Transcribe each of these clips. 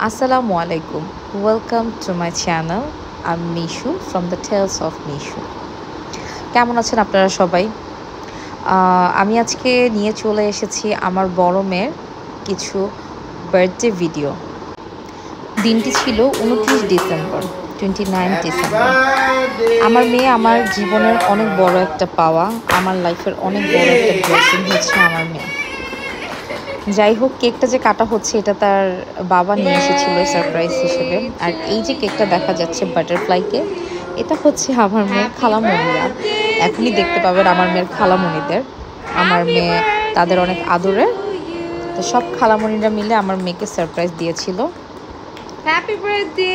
Assalamu alaikum. Welcome to my channel. I'm Mishu from the Tales of Mishu. কেমন আছেন আপনারা সবাই? আমি আজকে নিয়ে চলে এসেছি আমার বড় মেয়ের কিছু বার্থডে ভিডিও। দিনটি ছিল 29 ডিসেম্বর 29 ডিসেম্বর। আমার মেয়ে আমার জীবনের অনেক বড় একটা পাওয়া, আমার লাইফের অনেক বড় একটা ব্লেসিং হচ্ছে আমার মেয়ে। যাই হোক, কেকটা যে কাটা হচ্ছে এটা তার বাবা নিয়ে এসেছিল সারপ্রাইজ হিসেবে। আর এই যে কেকটা দেখা যাচ্ছে বাটারফ্লাই কেক, এটা হচ্ছে আমার মেয়ের খালামণিরা। এখনই দেখতে পাবেন আমার মেয়ের খালামণিদের। আমার মেয়ে তাদের অনেক আদরের, তো সব খালামণিরা মিলে আমার মেয়েকে সারপ্রাইজ দিয়েছিল। Happy birthday.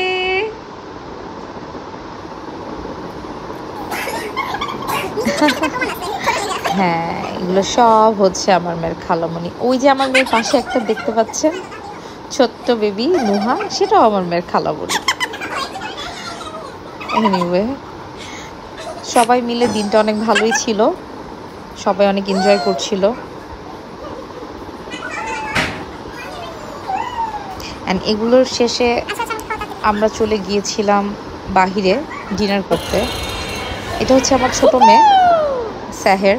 হ্যাঁ, এগুলো সব হচ্ছে আমার মেয়ের খালামণি। ওই যে আমার মেয়ের পাশে একটা দেখতে পাচ্ছেন ছোট্ট বেবি নুহা, সেটাও আমার মেয়ের খালামণি। এনিওয়ে, সবাই মিলে দিনটা অনেক ভালোই ছিল, সবাই অনেক এনজয় করছিল। অ্যান্ড এগুলোর শেষে আমরা চলে গিয়েছিলাম বাহিরে ডিনার করতে। এটা হচ্ছে আমার ছোট মেয়ে সাহের,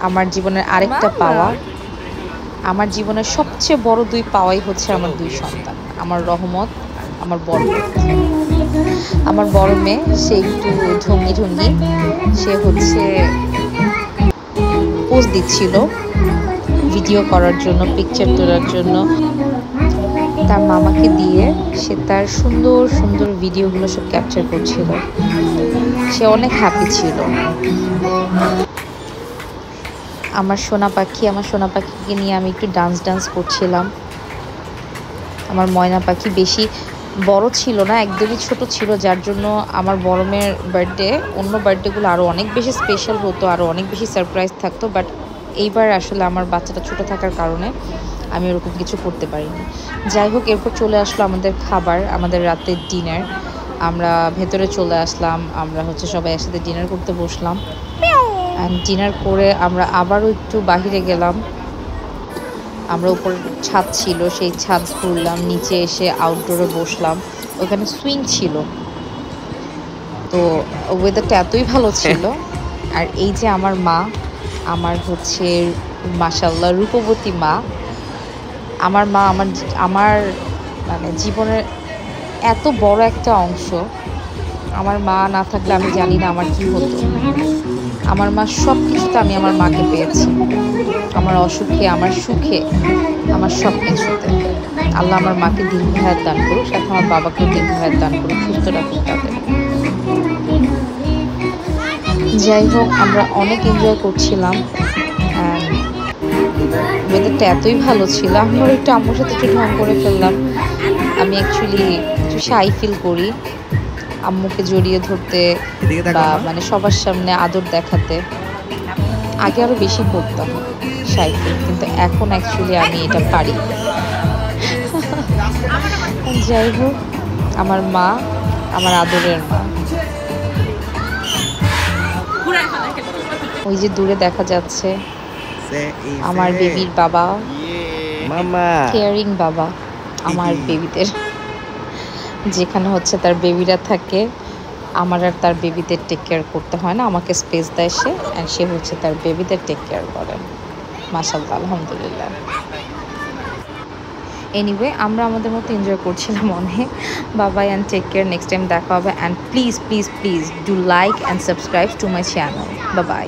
আমার জীবনের আরেকটা পাওয়া। আমার জীবনের সবচেয়ে বড় দুই পাওয়াই হচ্ছে আমার দুই সন্তান, আমার রহমত, আমার বড় মেয়ে। আমার বড় মেয়ে সে একটু ঢঙ্গি ঢঙ্গি, সে হচ্ছে পোজ দিচ্ছিল ভিডিও করার জন্য, পিকচার তোলার জন্য। তার মামাকে দিয়ে সে তার সুন্দর সুন্দর ভিডিওগুলো সব ক্যাপচার করছিল। সে অনেক হ্যাপি ছিল। আমার সোনা পাখিকে নিয়ে আমি একটু ডান্স করছিলাম। আমার ময়না পাখি বেশি বড় ছিল না, একদমই ছোট ছিল, যার জন্য আমার বড় মেয়ের বার্থডে, অন্য বার্থডেগুলো আরও অনেক বেশি স্পেশাল হতো, আরও অনেক বেশি সারপ্রাইজ থাকতো। বাট এইবার আসলে আমার বাচ্চাটা ছোট থাকার কারণে আমি ওরকম কিছু করতে পারিনি। যাই হোক, এরপর চলে আসলো আমাদের খাবার, আমাদের রাতের ডিনার। আমরা ভেতরে চলে আসলাম, আমরা হচ্ছে সবাই একসাথে ডিনার করতে বসলাম। অ্যান্ড ডিনার করে আমরা আবারও একটু বাহিরে গেলাম। আমরা উপর ছাদ ছিল, সেই ছাদ ঘুরলাম, নিচে এসে আউটডোরে বসলাম। ওখানে সুইং ছিল, তো ওয়েদারটা এতই ভালো ছিল। আর এই যে আমার মা, আমার হচ্ছে মাশাআল্লাহ রূপবতী মা। আমার মা আমার মানে জীবনের এত বড় একটা অংশ। আমার মা না থাকলে আমি জানি না আমার কি হতো। আমার মা সব কিছুতে আমি আমার মাকে পেয়েছি, আমার অসুখে, আমার সুখে, আমার সব কিছুতে। আল্লাহ আমার মাকে দীর্ঘ হায়াত দান করুক, সাথে আমার বাবাকেও দীর্ঘ হায়াত দান করুক, সুস্থ রাখুক তাদের। যাই হোক, আমরা অনেক এনজয় করছিলাম। ওয়েদারটা এতই ভালো ছিল, আমরা একটু আম্মুর সাথে একটু ঢং করে ফেললাম। আমি অ্যাকচুয়ালি একটু শাই ফিল করি আম্মুকে জড়িয়ে ধরতে বা মানে সবার সামনে আদর দেখাতে। আগে আরও বেশি করতাম শাই ফিল, কিন্তু এখন অ্যাকচুয়ালি আমি এটা পারি। যাই হোক, আমার মা, আমার আদরের মা। ওই যে দূরে দেখা যাচ্ছে আমার বেবির বাবা, কেয়ারিং বাবা আমার বেবিদের। যেখানে হচ্ছে তার বেবিরা থাকে, আমার আর তার বেবিদের টেক কেয়ার করতে হয় না, আমাকে স্পেস দেয় সে, অ্যান্ড সে হচ্ছে তার বেবিদের টেক কেয়ার করে। মাশাআল্লাহ, আলহামদুলিল্লাহ। এনিওয়ে, আমরা আমাদের মতো এনজয় করছিলাম অনেক। Bye bye and take care, next time দেখা হবে। And please please please do like and subscribe to my channel. Bye by.